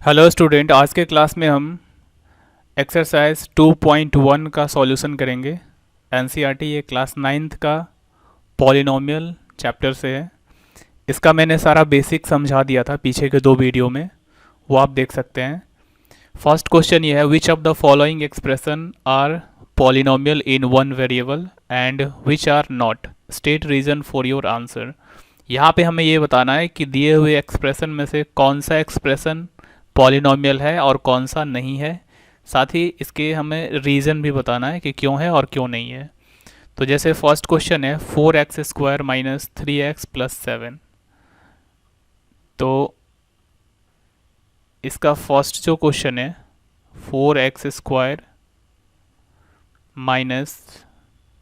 Hello student, आज के class में हम एक्सरसाइज 2.1 का सॉल्यूशन करेंगे। एनसीईआरटी ये क्लास नाइन्थ का पॉलिनोमियल चैप्टर से है। इसका मैंने सारा बेसिक समझा दिया था पीछे के दो वीडियो में, वो आप देख सकते हैं। फर्स्ट क्वेश्चन ये है, which of the following expression are polynomial in one variable and which are not, state reason for your answer. यहाँ पे हमें ये बताना है कि दिए हुए एक्सप्रेशन में से कौन सा एक्सप्रेशन पॉलिनोमियल है और कौन सा नहीं है। साथ ही इसके हमें रीज़न भी बताना है कि क्यों है और क्यों नहीं है। तो जैसे फर्स्ट क्वेश्चन है 4x² माइनस 3x प्लस 7। तो इसका फर्स्ट जो क्वेश्चन है 4x² माइनस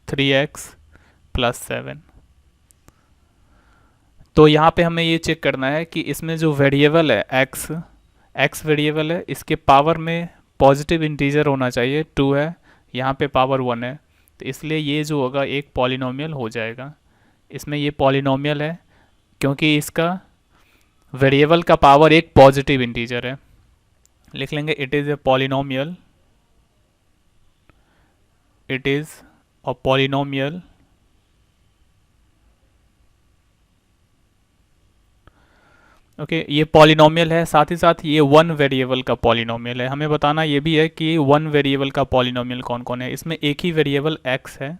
3x प्लस 7। तो यहाँ पे हमें ये चेक करना है कि इसमें जो वेरिएबल है एक्स वेरिएबल है, इसके पावर में पॉजिटिव इंटीजर होना चाहिए, 2 है, यहाँ पे पावर 1 है। तो इसलिए ये जो होगा एक पॉलिनोमियल हो जाएगा। इसमें ये पॉलिनोमियल है क्योंकि इसका वेरिएबल का पावर एक पॉजिटिव इंटीजर है। लिख लेंगे it is a polynomial, it is a polynomial okay ये पॉलिनोमियल है। साथ ही साथ ये वन वेरिएबल का पॉलिनोमियल है। हमें बताना ये भी है कि वन वेरिएबल का पॉलिनोमियल कौन कौन है। इसमें एक ही वेरिएबल x है,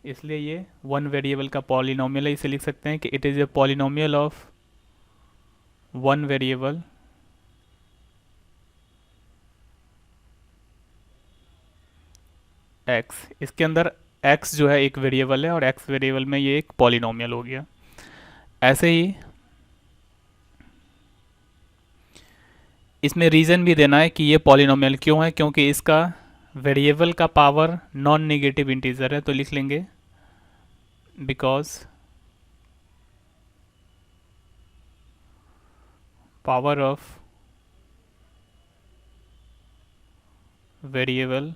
इसलिए ये वन वेरिएबल का पॉलिनोमियल है। इसे लिख सकते हैं कि it is a polynomial of one variable x। इसके अंदर x जो है एक वेरिएबल है और x वेरिएबल में ये एक पॉलिनोमियल हो गया। ऐसे ही इसमें रीज़न भी देना है कि ये पॉलिनोमियल क्यों है, क्योंकि इसका वेरिएबल का पावर नॉन नेगेटिव इंटीजर है। तो लिख लेंगे because power of variable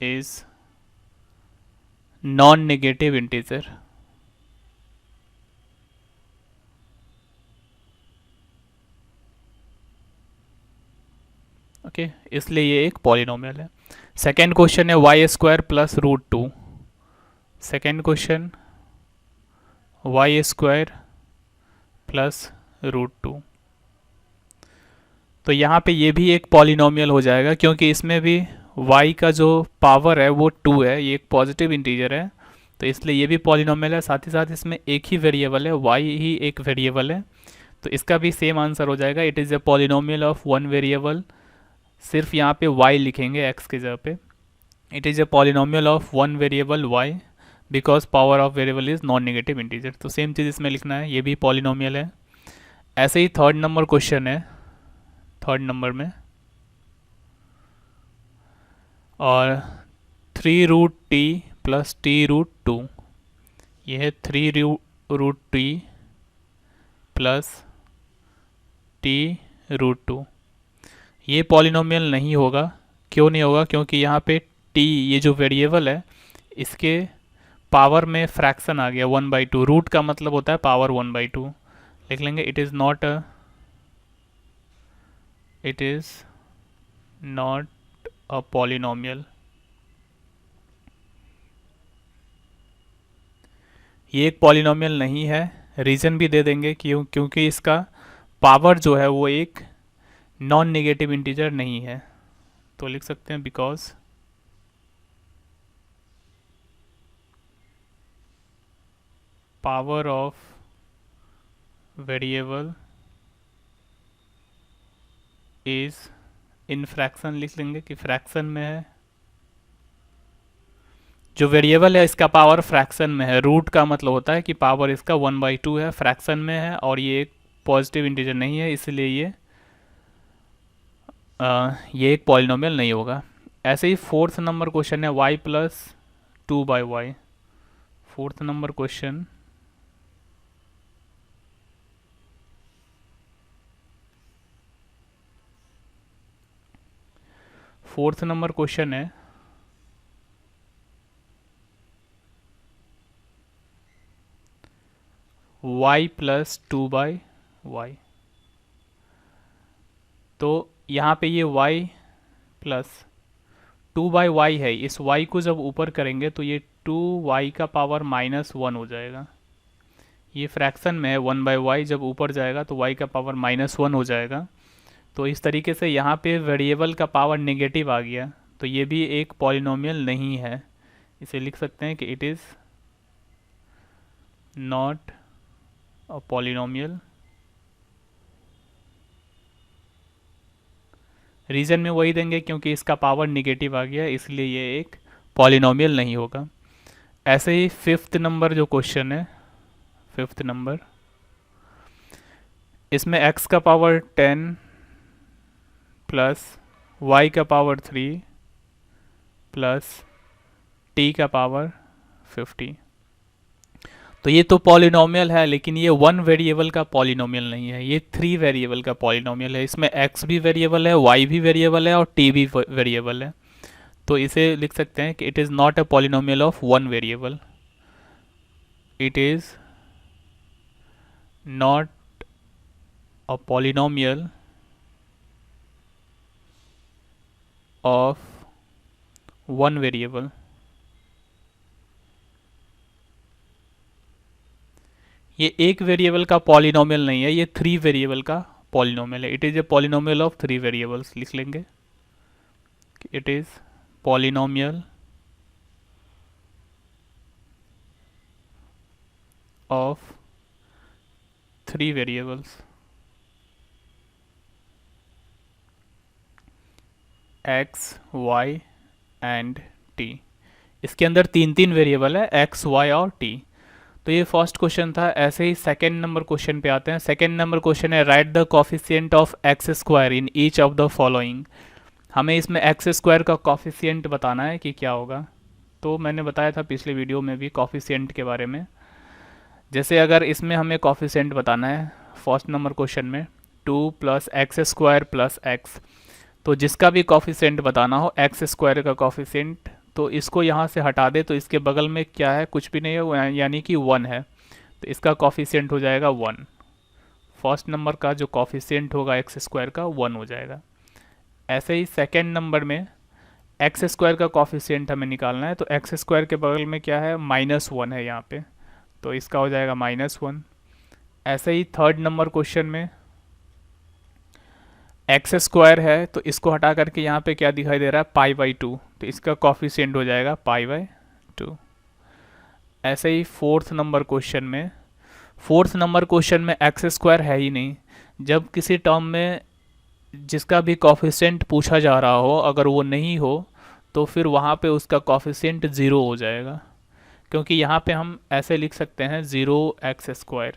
is non negative integer. Okay इसलिए ये एक पॉलिनोमियल है। सेकेंड क्वेश्चन है y² plus √2। Second question y² plus √2। तो यहाँ पे ये भी एक पॉलिनोमियल हो जाएगा क्योंकि इसमें भी y का जो पावर है वो 2 है, ये एक पॉजिटिव इंटीजर है। तो इसलिए ये भी पॉलिनोमियल है। साथ ही साथ इसमें एक ही वेरिएबल है, y ही एक वेरिएबल है। तो इसका भी सेम आंसर हो जाएगा, it is a polynomial of one variable. सिर्फ यहाँ पे y लिखेंगे x की जगह पे। It is a polynomial of one variable y because power of variable is non negative integer. तो सेम चीज़ इसमें लिखना है, ये भी पॉलिनोमियल है। ऐसे ही थर्ड नंबर क्वेश्चन है, थर्ड नंबर में, और 3√t प्लस t√2। यह है 3√t प्लस t√2। ये पॉलिनोमियल नहीं होगा। क्यों नहीं होगा? क्योंकि यहाँ पे t ये जो वेरिएबल है इसके पावर में फ्रैक्शन आ गया 1/2। रूट का मतलब होता है पावर 1/2। लिख लेंगे it is not a polynomial. ये एक पॉलिनोमियल नहीं है। रीज़न भी दे देंगे क्योंकि इसका पावर जो है वो एक नॉन नेगेटिव इंटीजर नहीं है। तो लिख सकते हैं because power of variable is in fraction. लिख लेंगे कि फ्रैक्शन में है। जो वेरिएबल है इसका पावर फ्रैक्शन में है। रूट का मतलब होता है कि पावर इसका 1/2 है, फ्रैक्शन में है और ये एक पॉजिटिव इंटीजर नहीं है, इसलिए ये एक पॉलिनोमियल नहीं होगा। ऐसे ही फोर्थ नंबर क्वेश्चन है y plus 2/y। Fourth number question, fourth number question है y प्लस 2/y। तो यहाँ पे ये y प्लस 2/y है, इस y को जब ऊपर करेंगे तो ये 2y का पावर -1 हो जाएगा। ये फ्रैक्शन में है, 1/y जब ऊपर जाएगा तो y का पावर -1 हो जाएगा। तो इस तरीके से यहाँ पे वेरिएबल का पावर नेगेटिव आ गया, तो ये भी एक पॉलिनोमियल नहीं है। इसे लिख सकते हैं कि it is not a polynomial. Reason में वही देंगे क्योंकि इसका पावर निगेटिव आ गया, इसलिए ये एक पॉलिनोमियल नहीं होगा। ऐसे ही फिफ्थ नंबर जो क्वेश्चन है, फिफ्थ नंबर, इसमें x का पावर 10 प्लस y का पावर 3 प्लस t का पावर 50। तो ये तो पॉलिनोमियल है, लेकिन ये वन वेरिएबल का पॉलिनोमियल नहीं है, ये थ्री वेरिएबल का पॉलिनोमियल है। इसमें x भी वेरिएबल है, y भी वेरिएबल है और t भी वेरिएबल है। तो इसे लिख सकते हैं कि it is not a polynomial of one variable, it is not a polynomial of one variable. ये एक वेरिएबल का पॉलिनोमियल नहीं है, ये थ्री वेरिएबल का पॉलिनोमियल है। It is a polynomial of three variables, लिख लेंगे it is polynomial of three variables x, y and t। इसके अंदर तीन तीन वेरिएबल है, x, y और t। तो ये फर्स्ट क्वेश्चन था। ऐसे ही सेकेंड नंबर क्वेश्चन पे आते हैं। सेकेंड नंबर क्वेश्चन है right the coefficient of x square in each of the following. हमें इसमें एक्स स्क्वायर का कॉफिशिएंट बताना है कि क्या होगा। तो मैंने बताया था पिछले वीडियो में भी कॉफिशिएंट के बारे में। जैसे अगर इसमें हमें कॉफिशिएंट बताना है फर्स्ट नंबर क्वेश्चन में 2 plus x square plus x, तो जिसका भी कॉफिशिएंट बताना हो एक्स स्क्वायर का कॉफिशिएंट, तो इसको यहाँ से हटा दे तो इसके बगल में क्या है, कुछ भी नहीं है, यानी कि 1 है, तो इसका कॉफिशिएंट हो जाएगा 1। फर्स्ट नंबर का जो कॉफिशिएंट होगा एक्स स्क्वायर का 1 हो जाएगा। ऐसे ही सेकेंड नंबर में एक्स स्क्वायर का कॉफिशिएंट हमें निकालना है, तो एक्स स्क्वायर के बगल में क्या है, -1 है यहाँ पे, तो इसका हो जाएगा -1। ऐसे ही थर्ड नंबर क्वेश्चन में एक्स स्क्वायर है, तो इसको हटा करके यहाँ पे क्या दिखाई दे रहा है, π/2, तो इसका कॉफिशिएंट हो जाएगा π/2। ऐसे ही फोर्थ नंबर क्वेश्चन में एक्स स्क्वायर है ही नहीं। जब किसी टर्म में जिसका भी कॉफिशिएंट पूछा जा रहा हो अगर वो नहीं हो तो फिर वहाँ पे उसका कॉफिशिएंट 0 हो जाएगा, क्योंकि यहाँ पे हम ऐसे लिख सकते हैं 0x²,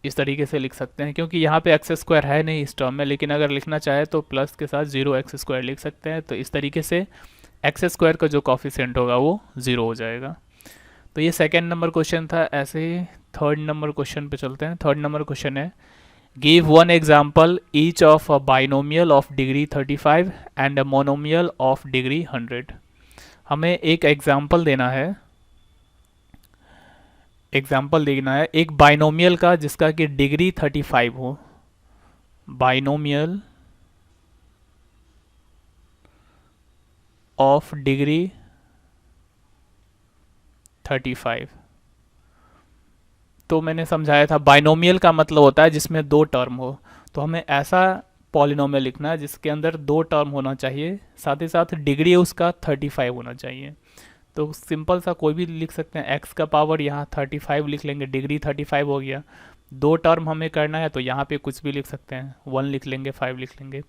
इस तरीके से लिख सकते हैं, क्योंकि यहाँ पे एक्स स्क्वायर है नहीं इस टर्म में, लेकिन अगर लिखना चाहे तो प्लस के साथ 0x² लिख सकते हैं। तो इस तरीके से एक्स स्क्वायर का जो कॉफिशिएंट होगा वो 0 हो जाएगा। तो ये सेकेंड नंबर क्वेश्चन था। ऐसे ही थर्ड नंबर क्वेश्चन पे चलते हैं। थर्ड नंबर क्वेश्चन है give one example each of a binomial of degree 35 and a monomial of degree 100। हमें एक एग्जाम्पल देना है एक बाइनोमियल का जिसका कि डिग्री 35 हो। Binomial of degree 35। तो मैंने समझाया था बाइनोमियल का मतलब होता है जिसमें दो टर्म हो, तो हमें ऐसा पॉलिनोमियल लिखना है जिसके अंदर दो टर्म होना चाहिए, साथ ही साथ डिग्री उसका 35 होना चाहिए। तो सिंपल सा कोई भी लिख सकते हैं, x का पावर यहाँ 35 लिख लेंगे, डिग्री 35 हो गया। दो टर्म हमें करना है तो यहाँ पे कुछ भी लिख सकते हैं, 1 लिख लेंगे, 5 लिख लेंगे।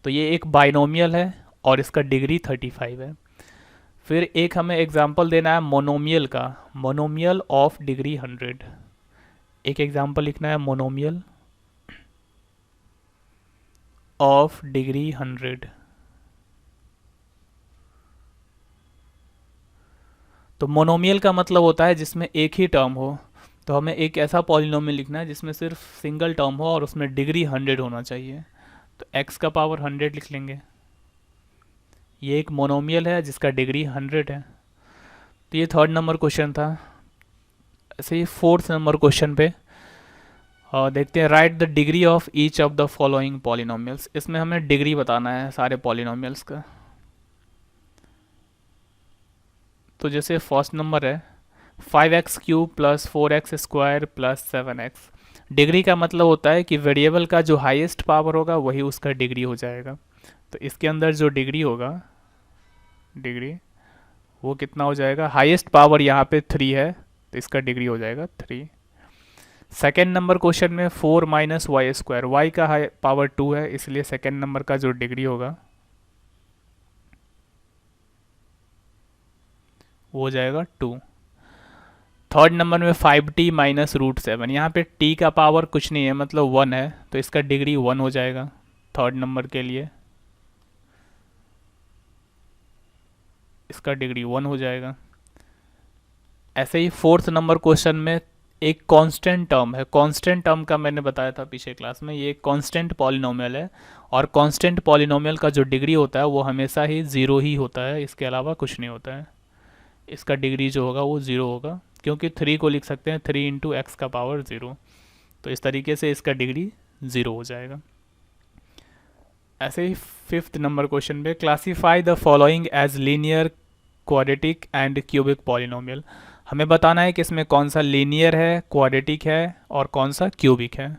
तो ये एक बाइनोमियल है और इसका डिग्री 35 है। फिर एक हमें एग्जाम्पल देना है मोनोमियल का, मोनोमियल ऑफ डिग्री 100। एक एग्जाम्पल लिखना है मोनोमियल ऑफ डिग्री 100। तो मोनोमियल का मतलब होता है जिसमें एक ही टर्म हो, तो हमें एक ऐसा पॉलिनोमियल लिखना है जिसमें सिर्फ सिंगल टर्म हो और उसमें डिग्री 100 होना चाहिए। तो x का पावर 100 लिख लेंगे। ये एक मोनोमियल है जिसका डिग्री 100 है। तो ये थर्ड नंबर क्वेश्चन था। ऐसे ही फोर्थ नंबर क्वेश्चन पे और देखते हैं, right the degree of each of the following polynomials. इसमें हमें डिग्री बताना है सारे पॉलिनोमियल्स का। तो जैसे फर्स्ट नंबर है 5x³ plus 4x² plus 7x। Degree का मतलब होता है कि वेरिएबल का जो हाईएस्ट पावर होगा वही उसका डिग्री हो जाएगा। तो इसके अंदर जो डिग्री होगा, डिग्री वो कितना हो जाएगा, हाईएस्ट पावर यहाँ पे 3 है तो इसका डिग्री हो जाएगा 3। सेकेंड नंबर क्वेश्चन में 4 माइनस वाई स्क्वायर, वाई का हाई पावर 2 है इसलिए सेकेंड नंबर का जो डिग्री होगा वो हो जाएगा 2। थर्ड नंबर में 5t माइनस √7, यहाँ पे t का पावर कुछ नहीं है मतलब 1 है तो इसका डिग्री 1 हो जाएगा थर्ड नंबर के लिए, इसका डिग्री 1 हो जाएगा। ऐसे ही फोर्थ नंबर क्वेश्चन में एक कांस्टेंट टर्म है, कांस्टेंट टर्म का मैंने बताया था पिछले क्लास में, ये कांस्टेंट पॉलिनोमियल है और कांस्टेंट पॉलिनोमियल का जो डिग्री होता है वो हमेशा ही 0 ही होता है, इसके अलावा कुछ नहीं होता है। इसका डिग्री जो होगा वो 0 होगा क्योंकि 3 को लिख सकते हैं 3 इंटू एक्स का पावर 0, तो इस तरीके से इसका डिग्री 0 हो जाएगा। ऐसे ही फिफ्थ नंबर क्वेश्चन पे classify the following as linear, quadratic and cubic polynomial. हमें बताना है कि इसमें कौन सा लीनियर है, क्वाड्रेटिक है और कौन सा क्यूबिक है।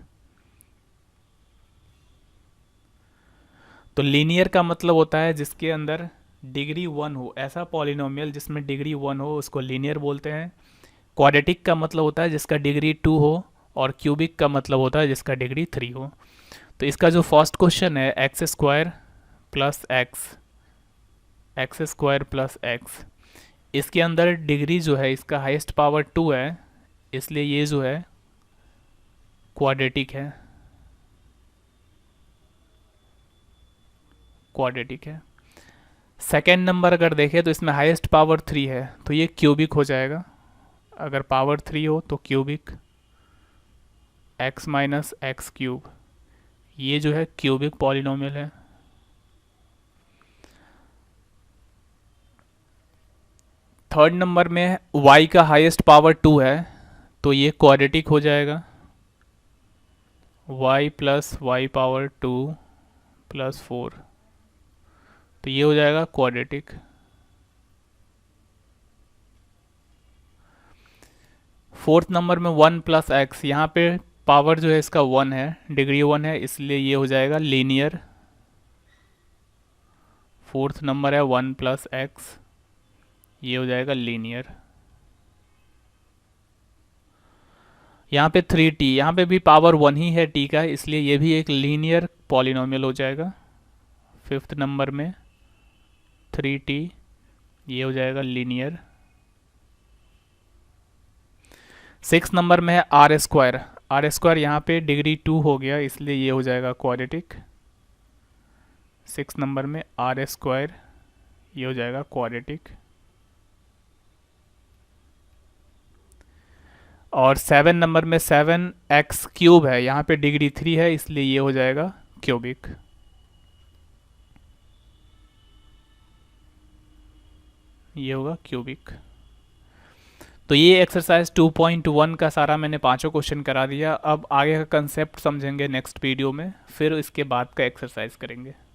तो लीनियर का मतलब होता है जिसके अंदर डिग्री 1 हो, ऐसा पॉलिनोमियल जिसमें डिग्री 1 हो उसको लीनियर बोलते हैं। क्वाड्रेटिक का मतलब होता है जिसका डिग्री 2 हो और क्यूबिक का मतलब होता है जिसका डिग्री 3 हो। तो इसका जो फर्स्ट क्वेश्चन है x² plus x² plus x, इसके अंदर डिग्री जो है इसका हाईएस्ट पावर 2 है इसलिए ये जो है क्वाड्रेटिक है, क्वाड्रेटिक है। सेकेंड नंबर अगर देखें तो इसमें हाईएस्ट पावर 3 है तो ये क्यूबिक हो जाएगा, अगर पावर 3 हो तो क्यूबिक, x माइनस x³, ये जो है क्यूबिक पॉलिनोमियल है। थर्ड नंबर में y का हाईएस्ट पावर 2 है तो ये क्वाड्रेटिक हो जाएगा, y plus y power 2 plus 4, तो ये हो जाएगा क्वाड्रेटिक। फोर्थ नंबर में 1 प्लस एक्स, यहाँ पे पावर जो है इसका 1 है, डिग्री 1 है इसलिए ये हो जाएगा लीनियर। फोर्थ नंबर है 1 प्लस एक्स, ये हो जाएगा लीनियर। यहाँ पे 3t, यहाँ पे भी पावर 1 ही है t का इसलिए ये भी एक लीनियर पॉलिनोमियल हो जाएगा। फिफ्थ नंबर में 3t, ये हो जाएगा लीनियर। सिक्स नंबर में है r², यहाँ पे डिग्री 2 हो गया इसलिए ये हो जाएगा क्वाड्रेटिक। सिक्स नंबर में r², ये हो जाएगा क्वाड्रेटिक। और 7 नंबर में 7x³ है, यहाँ पे डिग्री 3 है इसलिए ये हो जाएगा क्यूबिक। ये होगा क्यूबिक। तो ये एक्सरसाइज 2.1 का सारा मैंने पांचों क्वेश्चन करा दिया। अब आगे का कंसेप्ट समझेंगे नेक्स्ट वीडियो में, फिर इसके बाद का एक्सरसाइज करेंगे।